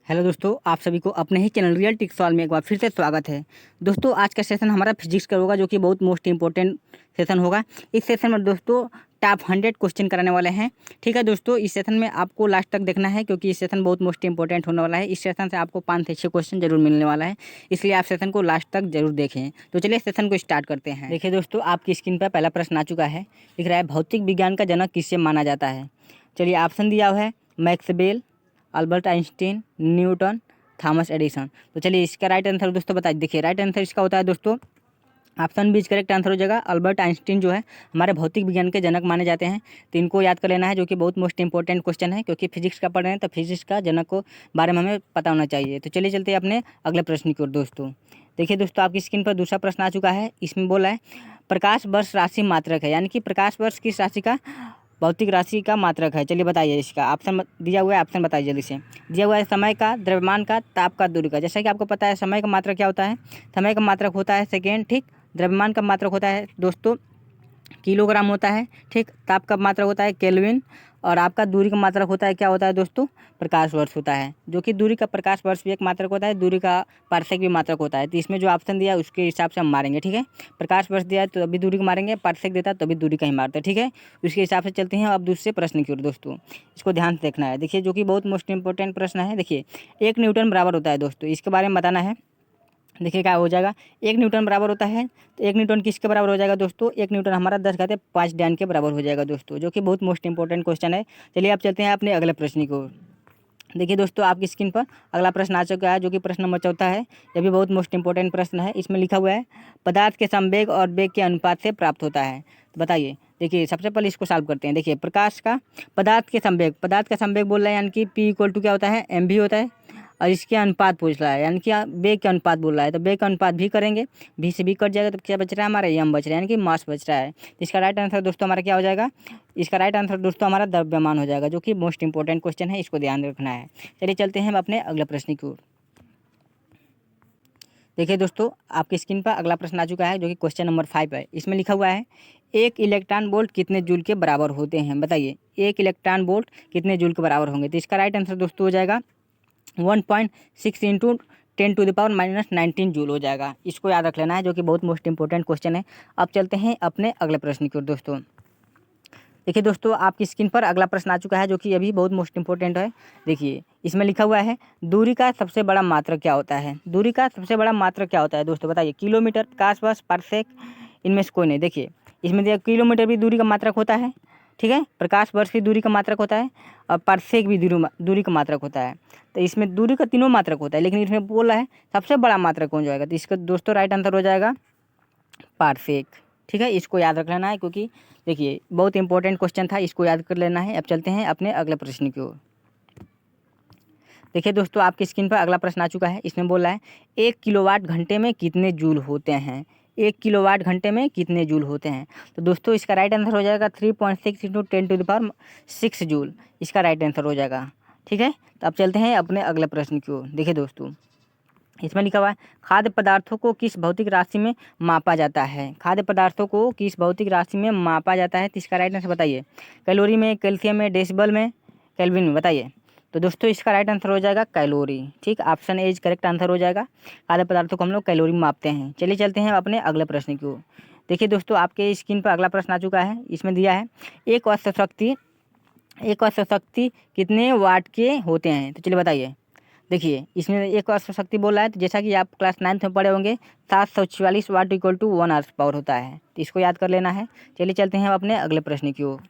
Hello दोस्तों, आप सभी को अपने ही चैनल रियल टिक सॉल्व में एक बार फिर से स्वागत है। दोस्तों, आज का सेशन हमारा फिजिक्स का होगा, जो कि बहुत मोस्ट इंपॉर्टेंट सेशन होगा। इस सेशन में दोस्तों टॉप 100 क्वेश्चन कराने वाले हैं। ठीक है दोस्तों, इस सेशन में आपको लास्ट तक देखना है, क्योंकि इस सेशन बहुत मोस्ट इंपॉर्टेंट होने वाला है। इस सेशन से आपको 5 से 6 क्वेश्चन जरूर मिलने वाला है, इसलिए आप सेशन को लास्ट तक जरूर देखें। तो चलिए सेशन को स्टार्ट करते हैं। देखिए दोस्तों, आपकी स्क्रीन पर पहला प्रश्न आ चुका है। लिख रहा है, भौतिक विज्ञान का जनक किससे माना जाता है। चलिए, ऑप्शन दिया हुआ है Maxwell, Albert Einstein, Newton, Thomas Edison. तो चलिए इसका राइट आंसर दोस्तों बताइए। देखिए, राइट आंसर इसका होता है दोस्तों ऑप्शन बी करेक्ट आंसर हो जाएगा। अल्बर्ट आइंस्टीन जो है हमारे भौतिक विज्ञान के जनक माने जाते हैं। तो इनको याद कर लेना है, जो कि बहुत मोस्ट इंपॉर्टेंट क्वेश्चन है, क्योंकि फिजिक्स का पढ़ रहे हैं तो फिजिक्स का जनक को बारे में हमें पता होना चाहिए। तो चलिए चलते हैं अपने अगले प्रश्न की ओर दोस्तों। देखिए दोस्तों, आपकी स्क्रीन पर दूसरा प्रश्न आ चुका है। इसमें बोला है प्रकाश वर्ष राशि मात्रक है, यानी कि प्रकाश वर्ष किस राशि का भौतिक राशि का मात्रक है। चलिए बताइए, इसका ऑप्शन दिया हुआ है, ऑप्शन बताइए जल्दी से। दिया हुआ है समय का, द्रव्यमान का, ताप का, दूरी का। जैसा कि आपको पता है समय का मात्रक क्या होता है। समय का मात्रक होता है सेकेंड, ठीक। द्रव्यमान का मात्रक होता है दोस्तों किलोग्राम होता है, ठीक। ताप का मात्रक होता है केल्विन, और आपका दूरी का मात्रक होता है क्या होता है दोस्तों, प्रकाश वर्ष होता है। जो कि दूरी का प्रकाश वर्ष भी एक मात्रक होता है, दूरी का पारसेक भी मात्रक होता है। तो इसमें जो ऑप्शन दिया है उसके हिसाब से हम मारेंगे, ठीक है। प्रकाश वर्ष दिया है तो अभी दूरी को मारेंगे, पारसेक देता है तो अभी दूरी का ही मारते हैं, ठीक है। उसके हिसाब से चलते हैं अब दूसरे प्रश्न की ओर दोस्तों। इसको ध्यान से देखना है। देखिए, जो कि बहुत मोस्ट इंपॉर्टेंट प्रश्न है। देखिए, 1 न्यूटन बराबर होता है दोस्तों, इसके बारे में बताना है। देखिए क्या हो जाएगा, 1 न्यूटन बराबर होता है। तो 1 न्यूटन किसके बराबर हो जाएगा दोस्तों, 1 न्यूटन हमारा 10⁻5 ड्यान के बराबर हो जाएगा दोस्तों, जो कि बहुत मोस्ट इंपॉर्टेंट क्वेश्चन है। चलिए आप चलते हैं अपने अगले प्रश्न को। देखिए दोस्तों, आपकी स्क्रीन पर अगला प्रश्न आ चुका है, जो कि प्रश्न नंबर 14 है। यह भी बहुत मोस्ट इंपॉर्टेंट प्रश्न है। इसमें लिखा हुआ है पदार्थ के संवेग और वेग के अनुपात से प्राप्त होता है। तो बताइए। देखिए, सबसे पहले इसको सॉल्व करते हैं। देखिए, प्रकाश का पदार्थ का संवेग बोल रहा है, यानी कि P = क्या होता है, mv होता है। और इसके अनुपात पूछ रहा है, यानी कि वेग के अनुपात बोल रहा है, तो वेग का अनुपात भी करेंगे। भी से भी कट जाएगा तो क्या बच रहा है हमारा, एम बच रहा है, यानी कि मास बच रहा है। तो इसका राइट आंसर दोस्तों हमारा क्या हो जाएगा, इसका राइट आंसर दोस्तों हमारा द्रव्यमान हो जाएगा, जो कि मोस्ट इंपॉर्टेंट क्वेश्चन है, इसको ध्यान रखना है। चलिए चलते हैं हम अपने अगले प्रश्न की ओर। देखिए दोस्तों, आपकी स्क्रीन पर अगला प्रश्न आ चुका है, जो कि क्वेश्चन नंबर 5 है। इसमें लिखा हुआ है एक इलेक्ट्रॉन वोल्ट कितने जूल के बराबर होते हैं। बताइए, एक इलेक्ट्रॉन वोल्ट कितने जूल के बराबर होंगे। तो इसका राइट आंसर दोस्तों हो जाएगा 1.6 × 10⁻⁻19 जूल हो जाएगा। इसको याद रख लेना है, जो कि बहुत मोस्ट इंपॉर्टेंट क्वेश्चन है। अब चलते हैं अपने अगले प्रश्न की ओर दोस्तों। देखिए दोस्तों, आपकी स्क्रीन पर अगला प्रश्न आ चुका है, जो कि अभी बहुत मोस्ट इंपॉर्टेंट है। देखिए, इसमें लिखा हुआ है दूरी का सबसे बड़ा मात्रक क्या होता है। दूरी का सबसे बड़ा मात्रक क्या होता है दोस्तों, बताइए। किलोमीटर, प्रकाश वर्ष, पारसेक, इनमें से कोई नहीं। देखिए, इसमें दिया किलोमीटर भी दूरी का मात्रक होता है, ठीक है। प्रकाश वर्ष भी दूरी का मात्रक होता है, और पारसेक भी दूरी का मात्रक होता है। तो इसमें दूरी का तीनों मात्रक होता है, लेकिन इसमें बोला है सबसे बड़ा मात्रक कौन जाएगा। तो इसका दोस्तों राइट आंसर हो जाएगा पारसेक, ठीक है। इसको याद रख लेना है, क्योंकि देखिए बहुत इंपॉर्टेंट क्वेश्चन था, इसको याद कर लेना है। अब चलते हैं अपने अगले प्रश्न की ओर। देखिए दोस्तों, आपकी स्क्रीन पर अगला प्रश्न आ चुका है। इसमें बोला है 1 किलोवाट घंटे में कितने जूल होते हैं। 1 किलोवाट घंटे में कितने जूल होते हैं। तो दोस्तों इसका राइट आंसर हो जाएगा 3.6 × 10⁻6 जूल। इसका राइट आंसर हो जाएगा, ठीक है। तो अब चलते हैं अपने अगले प्रश्न की ओर। देखिए दोस्तों, इसमें लिखा हुआ है खाद्य पदार्थों को किस भौतिक राशि में मापा जाता है। खाद्य पदार्थों को किस भौतिक राशि में मापा जाता है। तो इसका राइट आंसर बताइए। कैलोरी में, कैल्शियम में, डेसिबल में, केल्विन में। बताइए। तो दोस्तों इसका राइट आंसर हो जाएगा कैलोरी, ठीक। ऑप्शन ए करेक्ट आंसर हो जाएगा। खाद्य पदार्थों को हम लोग कैलोरी में मापते हैं। चलिए चलते हैं अपने अगले प्रश्न की ओर। देखिए दोस्तों, आपके स्क्रीन पर अगला प्रश्न आ चुका है। इसमें दिया है एक औसत शक्ति कितने वाट के होते हैं। तो चलिए बताइए। देखिए, इसमें एक और शक्ति बोल रहा है, तो जैसा कि आप क्लास 9th में पढ़े होंगे 744 वाट = 1 आवर्स पावर होता है। तो इसको याद कर लेना है। चलिए चलते हैं अपने अगले प्रश्न की ओर।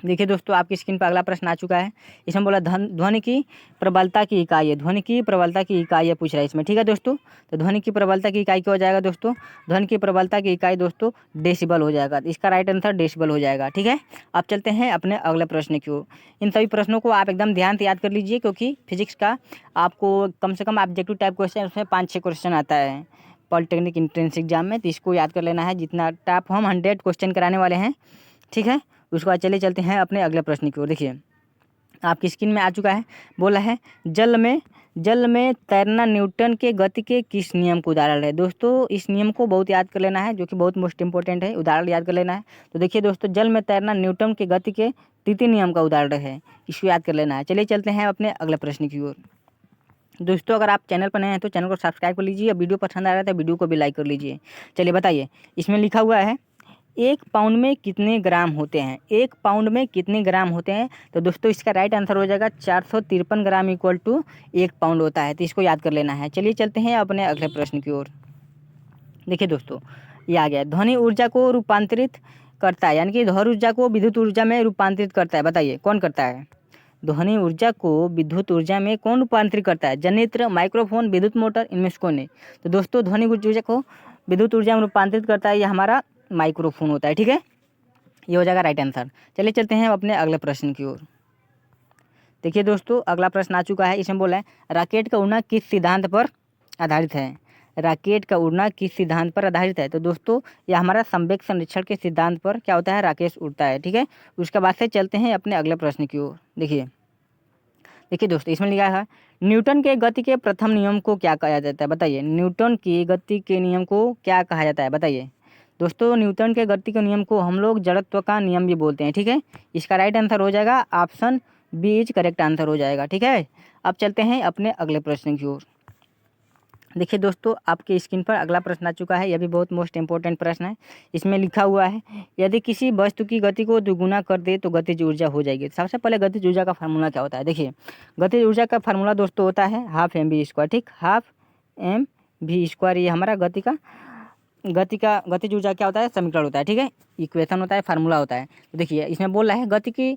देखिए दोस्तों, आपकी स्क्रीन पर अगला प्रश्न आ चुका है। इसमें बोला ध्वनि की प्रबलता की इकाई है। ध्वनि की प्रबलता की इकाई है पूछ रहा है इसमें, ठीक है दोस्तों। तो ध्वनि की प्रबलता की इकाई क्या हो जाएगा दोस्तों, ध्वनि की प्रबलता की इकाई दोस्तों डेसिबल हो जाएगा। तो इसका राइट आंसर डेसिबल हो जाएगा, ठीक है। अब चलते हैं अपने अगले प्रश्न की ओर। इन सभी प्रश्नों को आप एकदम ध्यान से याद कर लीजिए, क्योंकि फिजिक्स का आपको कम से कम ऑब्जेक्टिव टाइप क्वेश्चन उसमें 5-6 क्वेश्चन आता है पॉलिटेक्निक एंट्रेंस एग्जाम में। तो इसको याद कर लेना है। जितना टॉप हम 100 क्वेश्चन कराने वाले हैं, ठीक है। उसके बाद चलिए चलते हैं अपने अगले प्रश्न की ओर। देखिए, आपकी स्क्रीन में आ चुका है। बोला है जल में तैरना न्यूटन के गति के किस नियम को उदाहरण है। दोस्तों इस नियम को बहुत याद कर लेना है, जो कि बहुत मोस्ट इंपॉर्टेंट है। उदाहरण याद कर लेना है। तो देखिए दोस्तों, जल में तैरना न्यूटन के गति के तृतीय नियम का उदाहरण है। इसको याद कर लेना है। चलिए चलते हैं अपने अगले प्रश्न की ओर। दोस्तों अगर आप चैनल पर नए हैं तो चैनल को सब्सक्राइब कर लीजिए, वीडियो पसंद आ रहा है तो वीडियो को भी लाइक कर लीजिए। चलिए बताइए, इसमें लिखा हुआ है 1 पाउंड में कितने ग्राम होते हैं। 1 पाउंड में कितने ग्राम होते हैं, तो दोस्तों इसका राइट आंसर हो जाएगा 453 ग्राम इक्वल टू 1 पाउंड होता है। तो इसको याद कर लेना है। चलिए चलते हैं अपने अगले प्रश्न की ओर। देखिए दोस्तों, ये आ गया, ध्वनि ऊर्जा को रूपांतरित करता है, यानी कि ध्वनि ऊर्जा को विद्युत ऊर्जा में रूपांतरित करता है। बताइए कौन करता है। ध्वनि ऊर्जा को विद्युत ऊर्जा में कौन रूपांतरित करता है। जनरेटर, माइक्रोफोन, विद्युत मोटर, इनमें से कौन नहीं। तो दोस्तों ध्वनि ऊर्जा को विद्युत ऊर्जा में रूपांतरित करता है, ये हमारा माइक्रोफोन होता है। ठीक है, ये हो जाएगा राइट आंसर। चलिए चलते हैं अपने अगले प्रश्न की ओर। देखिए दोस्तों, अगला प्रश्न आ चुका है। इसमें बोला है रॉकेट का उड़ना किस सिद्धांत पर आधारित है। रॉकेट का उड़ना किस सिद्धांत पर आधारित है। तो दोस्तों यह हमारा संवेग संरक्षण के सिद्धांत पर क्या होता है, रॉकेट उड़ता है। ठीक है, उसके बाद से चलते हैं अपने अगले प्रश्न की ओर। देखिए दोस्तों, इसमें लिखा है न्यूटन के गति के प्रथम नियम को क्या कहा जाता है। बताइए न्यूटन की गति के नियम को क्या कहा जाता है। बताइए दोस्तों, न्यूटन के गति के नियम को हम लोग जड़त्व का नियम भी बोलते हैं। ठीक है, इसका राइट आंसर हो जाएगा option B is correct answer हो जाएगा। ठीक है, अब चलते हैं अपने अगले प्रश्न की ओर। देखिए दोस्तों, आपके स्क्रीन पर अगला प्रश्न आ चुका है। यह भी बहुत मोस्ट इंपॉर्टेंट प्रश्न है। इसमें लिखा हुआ है यदि किसी वस्तु की गति को दुगुना कर दे तो गतिज ऊर्जा हो जाएगी। सबसे पहले गतिज ऊर्जा का फार्मूला क्या होता है। देखिए गतिज ऊर्जा का फार्मूला दोस्तों होता है हाफ एम वी स्क्वायर। ठीक, हाफ एम वी स्क्वायर, ये हमारा गतिज ऊर्जा क्या होता है, समीकरण होता है। ठीक है, इक्वेशन होता है, फार्मूला होता है। तो देखिए इसमें बोल रहा है गति की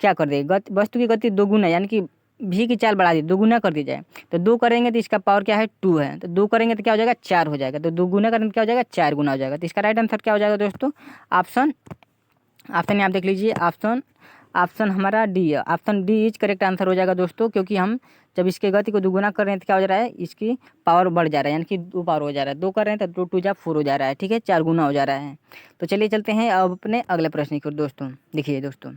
क्या कर दे, वस्तु की गति दोगुना, यानी कि भी की चाल बढ़ा दी, दोगुना कर दी जाए। तो 2 करेंगे तो इसका पावर क्या है 2 है, तो 2 करेंगे तो क्या हो जाएगा 4 हो जाएगा। तो 2 गुना करेंगे तो क्या हो जाएगा 4 गुना हो जाएगा। तो इसका राइट आंसर क्या हो जाएगा दोस्तों, ऑप्शन आप देख लीजिए, ऑप्शन हमारा डी है। Option D is correct answer हो जाएगा दोस्तों, क्योंकि हम जब इसके गति को दुगुना कर रहे हैं तो क्या हो जा रहा है, इसकी पावर बढ़ जा रहा है, यानी कि 2 पावर हो जा रहा है। 2 कर रहे हैं तो 2 2 जा 4 हो जा रहा है। ठीक है, 4 गुना हो जा रहा है। तो चलिए चलते हैं अब अपने अगले प्रश्न की ओर। दोस्तों देखिए दोस्तों,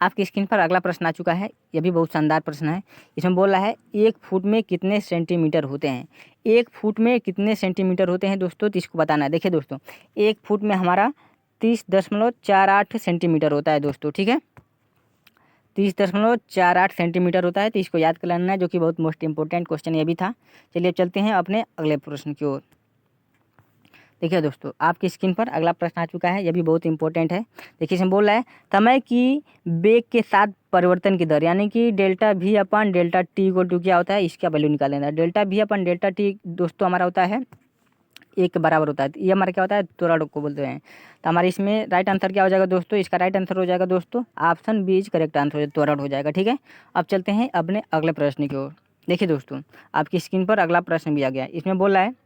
आपकी स्क्रीन पर अगला प्रश्न आ चुका है। यह भी बहुत शानदार प्रश्न है। इसमें बोल रहा है 1 फुट में कितने सेंटीमीटर होते हैं। 1 फुट में कितने सेंटीमीटर होते हैं दोस्तों, तो इसको बताना है। देखिए दोस्तों, 1 फुट में हमारा 30.48 सेंटीमीटर होता है दोस्तों। ठीक है, 30.48 सेंटीमीटर होता है। तो इसको याद कर लेना है, जो कि बहुत मोस्ट इंपॉर्टेंट क्वेश्चन ये भी था। चलिए अब चलते हैं अपने अगले प्रश्न की ओर। देखिए दोस्तों, आपकी स्क्रीन पर अगला प्रश्न आ चुका है। यह भी बहुत इंपॉर्टेंट है। देखिए इसमें बोल रहा है समय की वेग के साथ परिवर्तन की दर, यानी कि delta v upon delta t equal to क्या होता है, इसका वैल्यू निकाल लेना है। Delta v upon delta t दोस्तों हमारा होता है 1 के बराबर होता है। तो ये हमारा क्या होता है, त्वरण को बोलते हैं। तो हमारे इसमें राइट आंसर क्या हो जाएगा दोस्तों, इसका राइट आंसर हो जाएगा दोस्तों option B is correct answer, त्वरण हो जाएगा। ठीक है, अब चलते हैं अपने अगले प्रश्न की ओर। देखिए दोस्तों, आपकी स्क्रीन पर अगला प्रश्न भी आ गया। इसमें बोल रहा है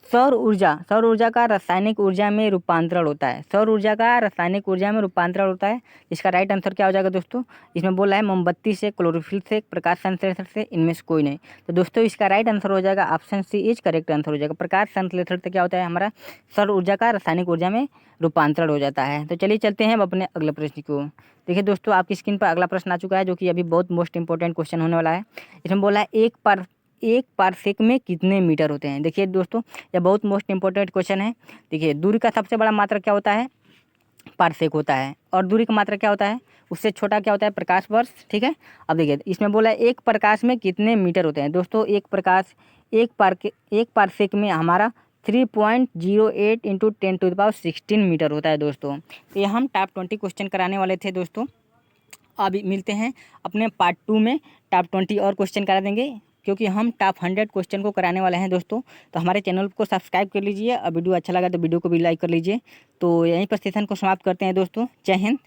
सौर ऊर्जा का रासायनिक ऊर्जा में रूपांतरण होता है। सौर ऊर्जा का रासायनिक ऊर्जा में रूपांतरण होता है। इसका राइट आंसर क्या हो जाएगा दोस्तों, इसमें बोला है मोमबत्ती से, क्लोरोफिल से, प्रकाश संश्लेषण से, इनमें से कोई नहीं। तो दोस्तों इसका राइट आंसर हो जाएगा option C is correct answer हो जाएगा। प्रकाश संश्लेषण से क्या होता है, हमारा सौर ऊर्जा का रासायनिक ऊर्जा में रूपांतरण हो जाता है। तो चलिए चलते हैं अब अपने अगले प्रश्न को। देखिए दोस्तों, आपकी स्क्रीन पर अगला प्रश्न आ चुका है, जो कि अभी बहुत मोस्ट इंपॉर्टेंट क्वेश्चन होने वाला है। इसमें बोला है एक पारसेक में कितने मीटर होते हैं। देखिए दोस्तों, यह बहुत मोस्ट इंपॉर्टेंट क्वेश्चन है। देखिए दूरी का सबसे बड़ा मात्रा क्या होता है, पारसेक होता है, और दूरी का मात्रा क्या होता है, उससे छोटा क्या होता है, प्रकाश वर्ष। ठीक है, अब देखिए इसमें बोला है एक प्रकाश में कितने मीटर होते हैं। दोस्तों एक पारसेक में हमारा 3.08 इंटू 10⁻16 मीटर होता है दोस्तों। तो ये हम टॉप 20 क्वेश्चन कराने वाले थे दोस्तों। अभी मिलते हैं अपने पार्ट 2 में, टॉप 20 और क्वेश्चन करा देंगे, क्योंकि हम टॉप 100 क्वेश्चन को कराने वाले हैं दोस्तों। तो हमारे चैनल को सब्सक्राइब कर लीजिए, और वीडियो अच्छा लगा तो वीडियो को भी लाइक कर लीजिए। तो यहीं पर सेशन को समाप्त करते हैं दोस्तों। जय हिंद।